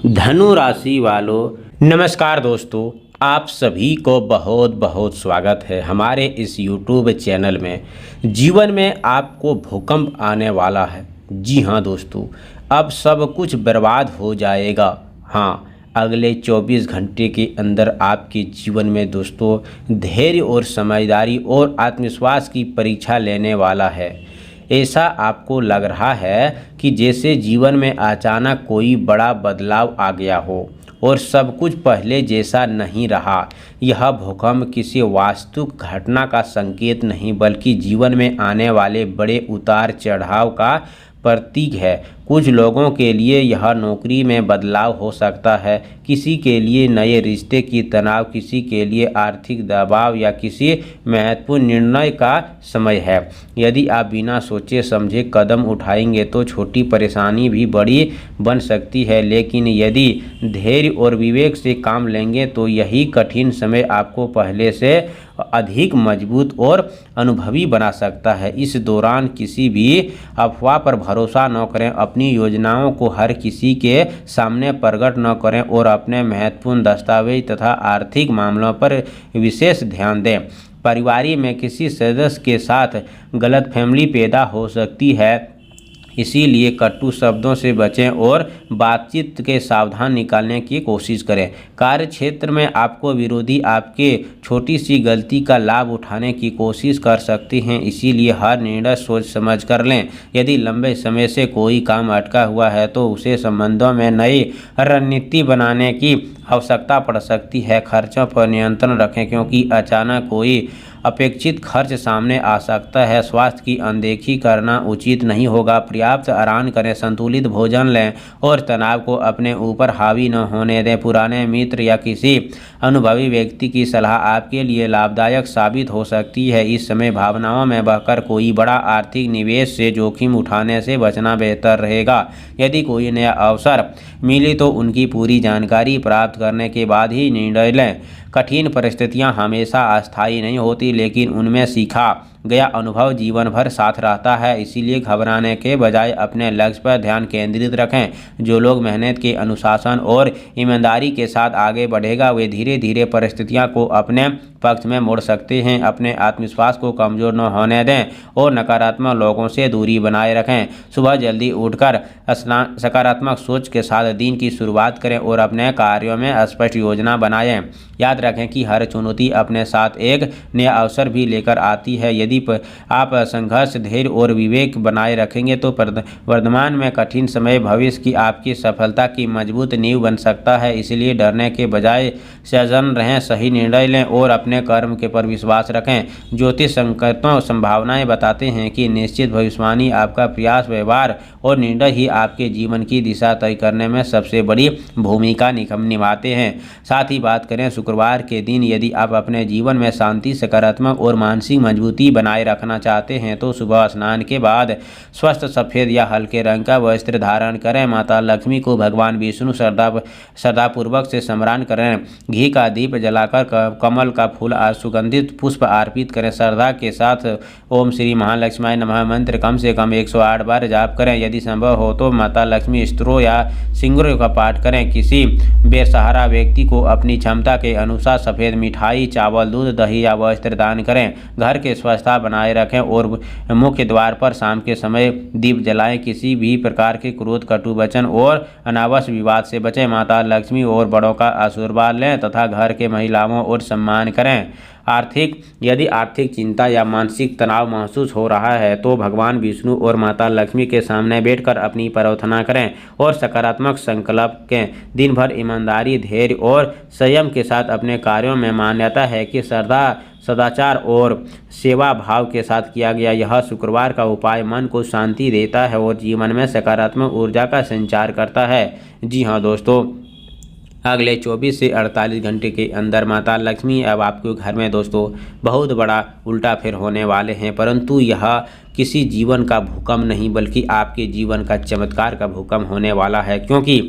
धनु राशि वालों नमस्कार दोस्तों, आप सभी को बहुत बहुत स्वागत है हमारे इस YouTube चैनल में। जीवन में आपको भूकंप आने वाला है। जी हाँ दोस्तों, अब सब कुछ बर्बाद हो जाएगा। हाँ, अगले 24 घंटे के अंदर आपके जीवन में दोस्तों धैर्य और समझदारी और आत्मविश्वास की परीक्षा लेने वाला है। ऐसा आपको लग रहा है कि जैसे जीवन में अचानक कोई बड़ा बदलाव आ गया हो और सब कुछ पहले जैसा नहीं रहा। यह भूकंप किसी वास्तविक घटना का संकेत नहीं बल्कि जीवन में आने वाले बड़े उतार चढ़ाव का प्रतीक है। कुछ लोगों के लिए यह नौकरी में बदलाव हो सकता है, किसी के लिए नए रिश्ते की तनाव, किसी के लिए आर्थिक दबाव या किसी महत्वपूर्ण निर्णय का समय है। यदि आप बिना सोचे समझे कदम उठाएंगे तो छोटी परेशानी भी बड़ी बन सकती है, लेकिन यदि धैर्य और विवेक से काम लेंगे तो यही कठिन समय आपको पहले से अधिक मजबूत और अनुभवी बना सकता है। इस दौरान किसी भी अफवाह पर भरोसा न करें, अपनी योजनाओं को हर किसी के सामने प्रकट न करें और अपने महत्वपूर्ण दस्तावेज तथा आर्थिक मामलों पर विशेष ध्यान दें। परिवार में किसी सदस्य के साथ गलतफहमी पैदा हो सकती है, इसीलिए कटु शब्दों से बचें और बातचीत के सावधान निकालने की कोशिश करें। कार्य क्षेत्र में आपको विरोधी आपके छोटी सी गलती का लाभ उठाने की कोशिश कर सकते हैं, इसीलिए हर निर्णय सोच समझ कर लें। यदि लंबे समय से कोई काम अटका हुआ है तो उसे संबंधों में नई रणनीति बनाने की आवश्यकता पड़ सकती है। खर्चों पर नियंत्रण रखें क्योंकि अचानक कोई अपेक्षित खर्च सामने आ सकता है। स्वास्थ्य की अनदेखी करना उचित नहीं होगा। पर्याप्त आराम करें, संतुलित भोजन लें और तनाव को अपने ऊपर हावी न होने दें। पुराने मित्र या किसी अनुभवी व्यक्ति की सलाह आपके लिए लाभदायक साबित हो सकती है। इस समय भावनाओं में बहकर कोई बड़ा आर्थिक निवेश से जोखिम उठाने से बचना बेहतर रहेगा। यदि कोई नया अवसर मिले तो उनकी पूरी जानकारी प्राप्त करने के बाद ही निर्णय लें। कठिन परिस्थितियां हमेशा अस्थायी नहीं होती, लेकिन उनमें सीखा गया अनुभव जीवन भर साथ रहता है। इसीलिए घबराने के बजाय अपने लक्ष्य पर ध्यान केंद्रित रखें। जो लोग मेहनत के अनुशासन और ईमानदारी के साथ आगे बढ़ेगा वे धीरे धीरे परिस्थितियों को अपने पक्ष में मोड़ सकते हैं। अपने आत्मविश्वास को कमजोर न होने दें और नकारात्मक लोगों से दूरी बनाए रखें। सुबह जल्दी उठकर सकारात्मक सोच के साथ दिन की शुरुआत करें और अपने कार्यों में स्पष्ट योजना बनाएं। याद रखें कि हर चुनौती अपने साथ एक नया अवसर भी लेकर आती है। यदि आप संघर्ष, धैर्य और विवेक बनाए रखेंगे तो वर्तमान में कठिन समय भविष्य की आपकी सफलता की मजबूत नींव बन सकता है। इसलिए डरने के बजाय सजग रहें, सही निर्णय लें और अपने कर्म के पर विश्वास रखें। ज्योतिष संकेतों संभावनाएं बताते हैं कि निश्चित भविष्यवाणी, आपका प्रयास, व्यवहार और निर्णय ही आपके जीवन की दिशा तय करने में सबसे बड़ी भूमिका निभाते हैं। साथ ही बात करें शुक्रवार के दिन, यदि आप अपने जीवन में शांति, सकारात्मक और मानसिक मजबूती बनाए रखना चाहते हैं तो सुबह स्नान के बाद स्वस्थ सफ़ेद या हल्के रंग का वस्त्र धारण करें। माता लक्ष्मी को भगवान विष्णु श्रद्धापूर्वक से स्मरण करें। घी का दीप जलाकर कमल का फूल और सुगंधित पुष्प अर्पित करें। श्रद्धा के साथ ओम श्री महालक्ष्मी नमः मंत्र कम से कम 108 बार जाप करें। यदि संभव हो तो माता लक्ष्मी स्तोत्र या सिंगूर का पाठ करें। किसी बेसहारा व्यक्ति को अपनी क्षमता के अनुसार सफ़ेद मिठाई, चावल, दूध, दही या वस्त्र दान करें। घर के स्वच्छता बनाए रखें और मुख्य द्वार पर शाम के समय दीप जलाएं। किसी भी प्रकार के क्रोध, कटु वचन और अनावश्यक विवाद से बचें। माता लक्ष्मी और बड़ों का आशीर्वाद लें तथा घर के महिलाओं और सम्मान करें। यदि आर्थिक चिंता या मानसिक तनाव महसूस हो रहा है तो भगवान विष्णु और माता लक्ष्मी के सामने बैठकर अपनी प्रार्थना करें और सकारात्मक संकल्प करें। दिन भर ईमानदारी, धैर्य और संयम के साथ अपने कार्यों में मान्यता है कि श्रद्धा, सदाचार और सेवा भाव के साथ किया गया यह शुक्रवार का उपाय मन को शांति देता है और जीवन में सकारात्मक ऊर्जा का संचार करता है। जी हाँ दोस्तों, अगले 24 से 48 घंटे के अंदर माता लक्ष्मी अब आपके घर में दोस्तों बहुत बड़ा उल्टा फेर होने वाले हैं, परंतु यह किसी जीवन का भूकंप नहीं बल्कि आपके जीवन का चमत्कार का भूकंप होने वाला है। क्योंकि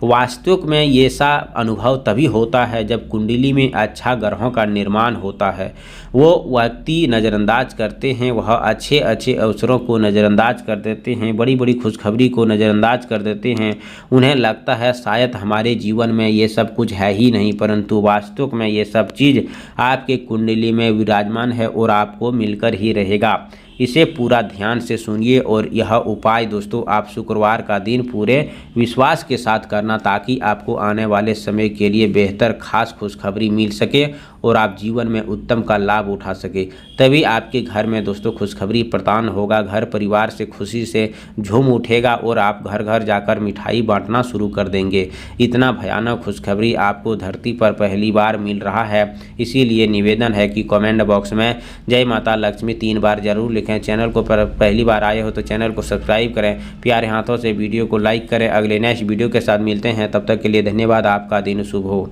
वास्तविक में ये सा अनुभव तभी होता है जब कुंडली में अच्छा ग्रहों का निर्माण होता है। वो व्यक्ति नज़रअंदाज करते हैं, वह अच्छे अच्छे अवसरों को नज़रअंदाज कर देते हैं, बड़ी बड़ी खुशखबरी को नज़रअंदाज कर देते हैं। उन्हें लगता है शायद हमारे जीवन में ये सब कुछ है ही नहीं, परंतु वास्तविक में ये सब चीज़ आपके कुंडली में विराजमान है और आपको मिलकर ही रहेगा। इसे पूरा ध्यान से सुनिए और यह उपाय दोस्तों आप शुक्रवार का दिन पूरे विश्वास के साथ करना, ताकि आपको आने वाले समय के लिए बेहतर खास खुशखबरी मिल सके और आप जीवन में उत्तम का लाभ उठा सके। तभी आपके घर में दोस्तों खुशखबरी प्रदान होगा, घर परिवार से खुशी से झूम उठेगा और आप घर घर जाकर मिठाई बांटना शुरू कर देंगे। इतना भयानक खुशखबरी आपको धरती पर पहली बार मिल रहा है। इसीलिए निवेदन है कि कमेंट बॉक्स में जय माता लक्ष्मी 3 बार जरूर लिखें। चैनल को पहली बार आए हो तो चैनल को सब्सक्राइब करें, प्यारे हाथों से वीडियो को लाइक करें। अगले नेक्स्ट वीडियो के साथ मिलते हैं, तब तक के लिए धन्यवाद। आपका दिन शुभ हो।